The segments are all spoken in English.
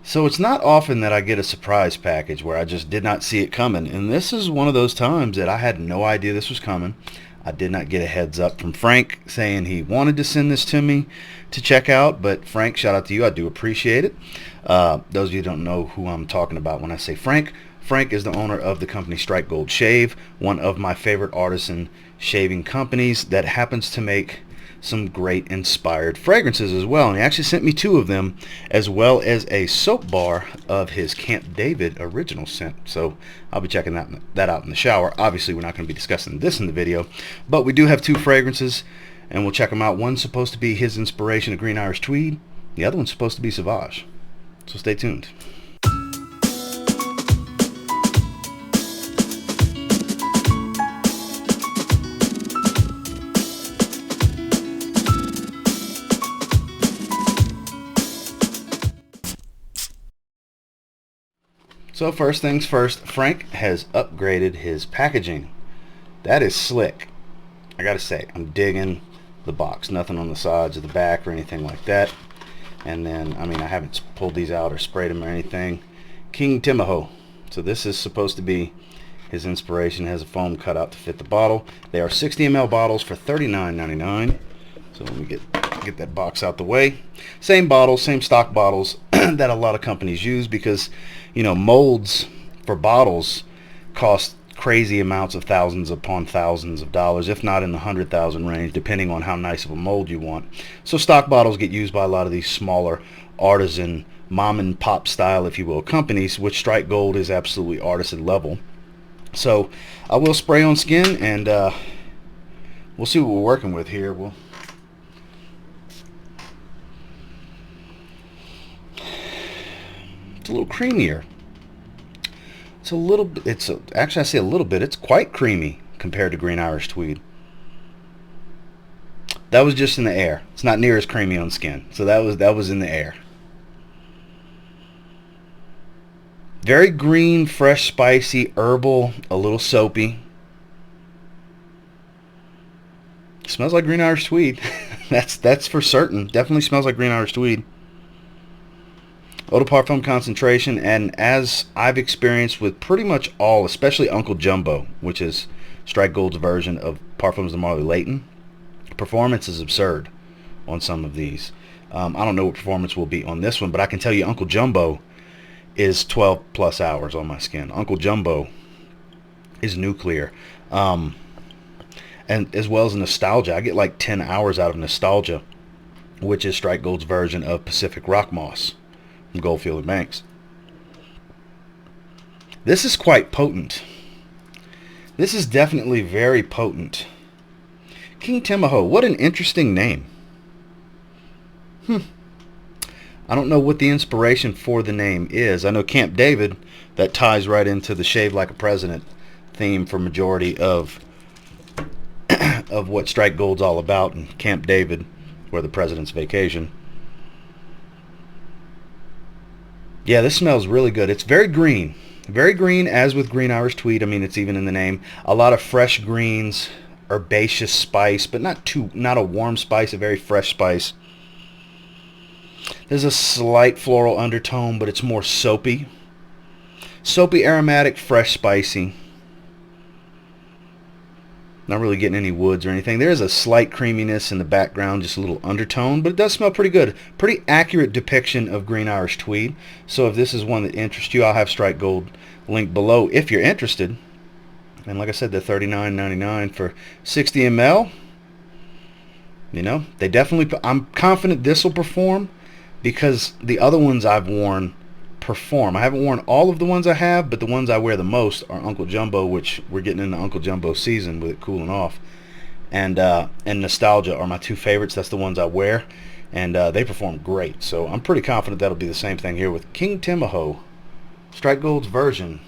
So it's not often that I get a surprise package where I just did not see it coming, and this is one of those times that I had no idea this was coming. I did not get a heads up from Frank saying he wanted to send this to me to check out, but Frank, shout out to you. I do appreciate it. Those of you who don't know who I'm talking about when I say Frank, Frank is the owner of the company Strike Gold Shave, one of my favorite artisan shaving companies that happens to make some great inspired fragrances as well. And he actually sent me 2 of them, as well as a soap bar of his Camp David original scent. So I'll be checking that out in the shower. Obviously, we're not going to be discussing this in the video, but we do have 2 fragrances, and we'll check them out. One's supposed to be his inspiration of Green Irish Tweed. The other one's supposed to be Sauvage. So stay tuned. So first things first, Frank has upgraded his packaging. That is slick. I gotta say, I'm digging the box. Nothing on the sides or the back or anything like that. And then, I mean, I haven't pulled these out or sprayed them or anything. King Timahoe. So this is supposed to be his inspiration. It has a foam cutout to fit the bottle. They are 60 ml bottles for $39.99. So let me get that box out the way. Same bottles, same stock bottles that a lot of companies use, because you know, molds for bottles cost crazy amounts of thousands upon thousands of dollars, if not in the 100,000 range, depending on how nice of a mold you want. So stock bottles get used by a lot of these smaller artisan mom and pop style, if you will, companies, which Strike Gold is absolutely artisan level. So I will spray on skin, and we'll see what we're working with here. It's a little creamier. Actually, I say a little bit. It's quite creamy compared to Green Irish Tweed. That was just in the air. It's not near as creamy on skin. So that was in the air. Very green, fresh, spicy, herbal, a little soapy. Smells like Green Irish Tweed. That's for certain. Definitely smells like Green Irish Tweed. Eau de Parfum concentration, and as I've experienced with pretty much all, especially Uncle Jumbo, which is Strike Gold's version of Parfums de Marley Leighton, performance is absurd on some of these. I don't know what performance will be on this one, but I can tell you Uncle Jumbo is 12 plus hours on my skin. Uncle Jumbo is nuclear. And as well as Nostalgia. I get like 10 hours out of Nostalgia, which is Strike Gold's version of Pacific Rock Moss from Goldfield and Banks. This is quite potent. This is definitely very potent. King Timahoe, what an interesting name. I don't know what the inspiration for the name is. I know Camp David, that ties right into the Shave Like a President theme for majority of what Strike Gold's all about, and Camp David, where the president's vacation. Yeah, this smells really good. It's very green. Very green, as with Green Irish Tweed. I mean, it's even in the name. A lot of fresh greens, herbaceous spice, but not a warm spice, a very fresh spice. There's a slight floral undertone, but it's more soapy. Soapy, aromatic, fresh, spicy. Not really getting any woods or anything. There's a slight creaminess in the background, just a little undertone, but it does smell pretty good. Pretty accurate depiction of Green Irish Tweed. So if this is one that interests you, I'll have Strike Gold linked below if you're interested. And like I said, they're $39.99 for 60 ml. You know, they definitely, I'm confident this will perform, because the other ones I've worn perform. I haven't worn all of the ones I have, but the ones I wear the most are Uncle Jumbo, which we're getting into Uncle Jumbo season with it cooling off, and Nostalgia are my 2 favorites. That's the ones I wear, and they perform great. So I'm pretty confident that'll be the same thing here with King Timahoe, Strike Gold's version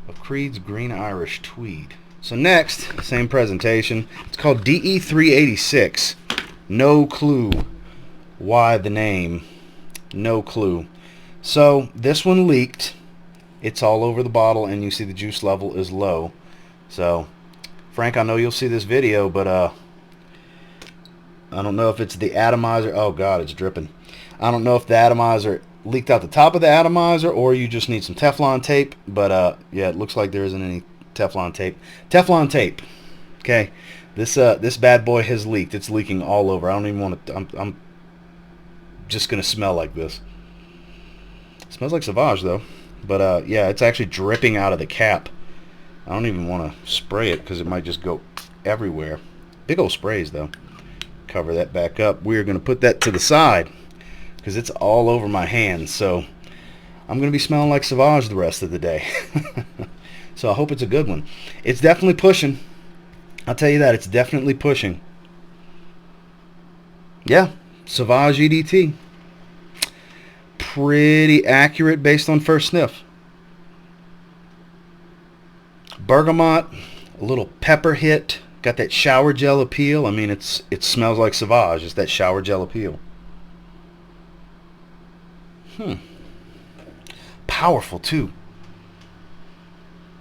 of Creed's Green Irish Tweed. So next, same presentation. It's called DE-386. No clue why the name. No clue. So this one leaked. It's all over the bottle, and you see the juice level is low. So Frank, I know you'll see this video, but I don't know if it's the atomizer. Oh god, it's dripping. I don't know if the atomizer leaked out the top of the atomizer, or you just need some Teflon tape. But yeah, it looks like there isn't any Teflon tape. Teflon tape. Okay, this bad boy has leaked. It's leaking all over. I don't even want to. I'm just gonna smell like this. It smells like Sauvage though. But yeah, it's actually dripping out of the cap. I don't even want to spray it because it might just go everywhere. Big old sprays though. Cover that back up. We're going to put that to the side because it's all over my hands. So I'm going to be smelling like Sauvage the rest of the day. So I hope it's a good one. It's definitely pushing. I'll tell you that. It's definitely pushing. Yeah, Sauvage EDT. Pretty accurate based on first sniff. Bergamot, a little pepper hit, got that shower gel appeal. I mean, it smells like Sauvage. It's that shower gel appeal. Powerful too.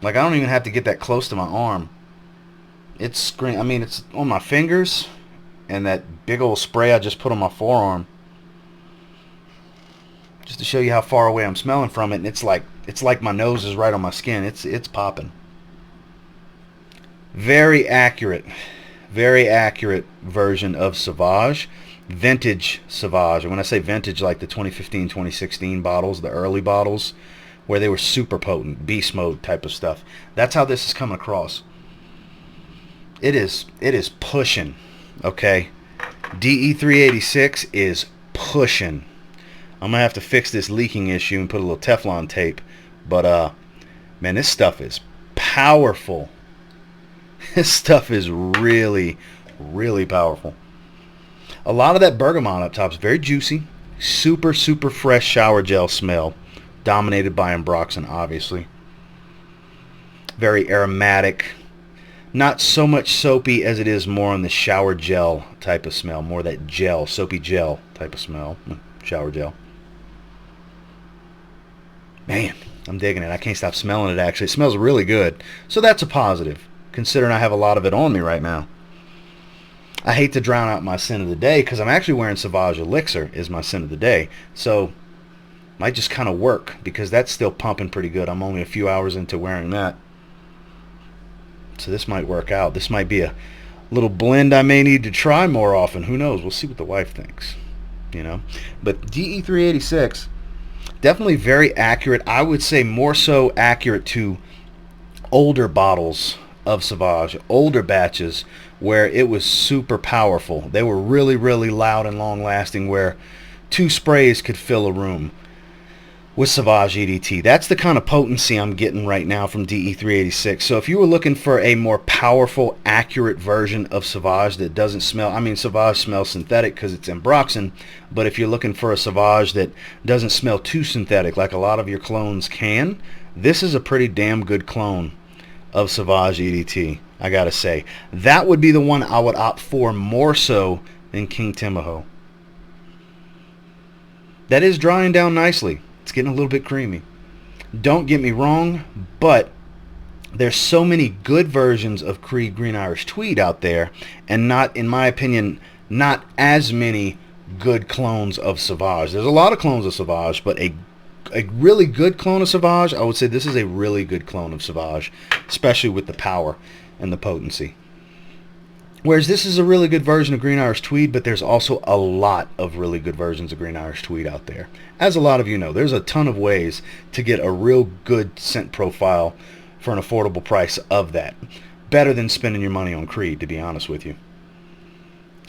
Like, I don't even have to get that close to my arm. It's I mean, it's on my fingers, and that big old spray I just put on my forearm, just to show you how far away I'm smelling from it. And it's like my nose is right on my skin. It's popping. Very accurate version of Sauvage, vintage Sauvage. And when I say vintage, like the 2015, 2016 bottles, the early bottles, where they were super potent, beast mode type of stuff. That's how this is coming across. It is pushing. Okay, DE-386 is pushing. I'm gonna have to fix this leaking issue and put a little Teflon tape. But man, this stuff is powerful. This stuff is really, really powerful. A lot of that bergamot up top is very juicy, super fresh shower gel smell, dominated by ambroxan, obviously. Very aromatic, not so much soapy as it is more on the shower gel type of smell, more that gel, soapy gel type of smell, shower gel. Man, I'm digging it. I can't stop smelling it, actually. It smells really good. So that's a positive, considering I have a lot of it on me right now. I hate to drown out my sin of the day because I'm actually wearing Sauvage Elixir is my sin of the day. So might just kind of work because that's still pumping pretty good. I'm only a few hours into wearing that. So this might work out. This might be a little blend I may need to try more often. Who knows? We'll see what the wife thinks. You know. But DE-386, definitely very accurate. I would say more so accurate to older bottles of Sauvage, older batches where it was super powerful. They were really, really loud and long lasting, where 2 sprays could fill a room with Sauvage EDT. That's the kind of potency I'm getting right now from DE-386. So if you were looking for a more powerful, accurate version of Sauvage that doesn't smell, I mean, Sauvage smells synthetic because it's ambroxan, but if you're looking for a Sauvage that doesn't smell too synthetic like a lot of your clones can, this is a pretty damn good clone of Sauvage EDT, I gotta say. That would be the one I would opt for more so than King Timahoe. That is drying down nicely. It's getting a little bit creamy. Don't get me wrong, but there's so many good versions of Creed Green Irish Tweed out there, and not, in my opinion, not as many good clones of Sauvage. There's a lot of clones of Sauvage, but a really good clone of Sauvage, I would say this is a really good clone of Sauvage, especially with the power and the potency. Whereas this is a really good version of Green Irish Tweed, but there's also a lot of really good versions of Green Irish Tweed out there. As a lot of you know, there's a ton of ways to get a real good scent profile for an affordable price of that. Better than spending your money on Creed, to be honest with you.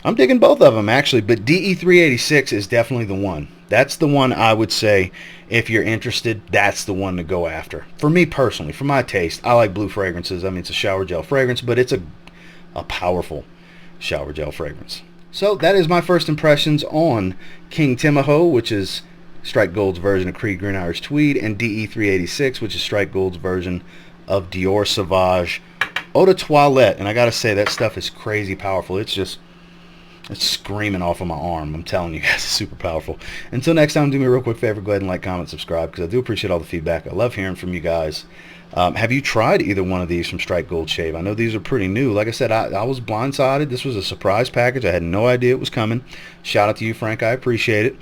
I'm digging both of them, actually, but DE-386 is definitely the one. That's the one I would say, if you're interested, that's the one to go after. For me personally, for my taste, I like blue fragrances. I mean, it's a shower gel fragrance, but it's a powerful shower gel fragrance. So that is my first impressions on King Timahoe, which is Strike Gold's version of Creed Green Irish Tweed, and DE-386, which is Strike Gold's version of Dior Sauvage Eau de Toilette. And I gotta say, that stuff is crazy powerful. It's screaming off of my arm. I'm telling you guys, it's super powerful. Until next time, do me a real quick favor, go ahead and like, comment, subscribe, because I do appreciate all the feedback. I love hearing from you guys. Have you tried either one of these from Strike Gold Shave? I know these are pretty new. Like I said, I was blindsided. This was a surprise package. I had no idea it was coming. Shout out to you, Frank. I appreciate it.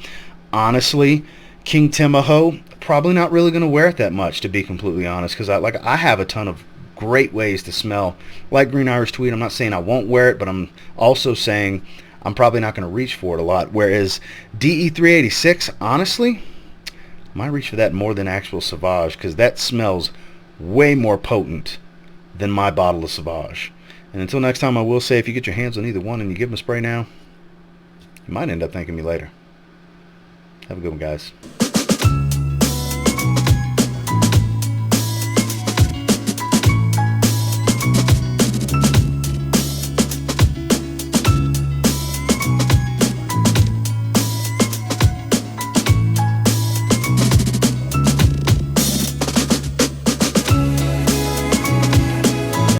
Honestly, King Timahoe, probably not really going to wear it that much, to be completely honest, because I have a ton of great ways to smell like Green Irish Tweed. I'm not saying I won't wear it, but I'm also saying I'm probably not going to reach for it a lot. Whereas DE-386, honestly, I might reach for that more than actual Sauvage, because that smells way more potent than my bottle of Sauvage. And until next time, I will say, if you get your hands on either one and you give them a spray now, you might end up thanking me later. Have a good one, guys.